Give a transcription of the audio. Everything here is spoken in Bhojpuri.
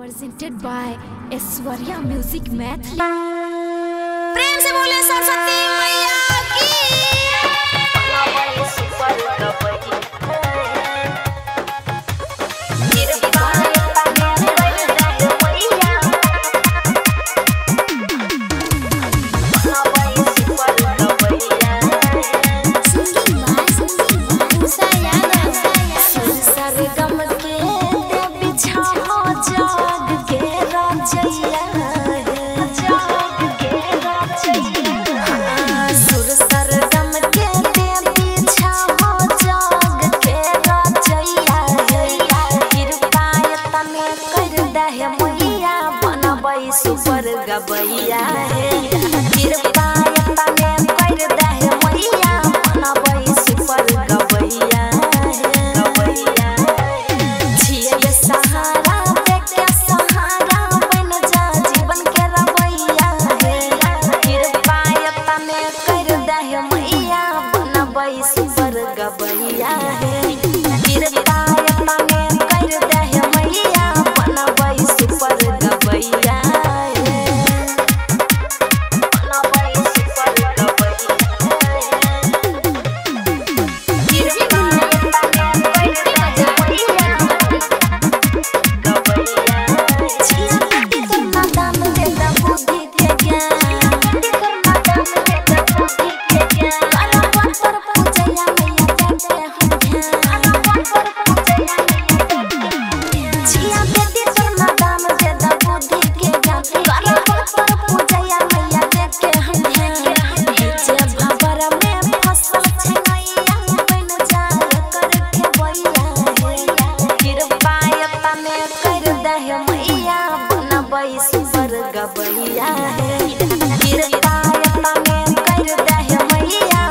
presented by Aishwarya Music Mathli। प्रेम से बोले सरस्वती मैया की। सुपर गबैया है कृपा तने कर दे मैया बनबै सुपर गबैया है गबैया छिए सहारा देके सहारा बन जा जीवन के रवैया है कृपा तने कर दे मैया बनबै सुपर गबैया है कृपा तने कर दे मैया बनबै सुपर गबैया। सुपर गबैया है कृपा तने कर दे मैया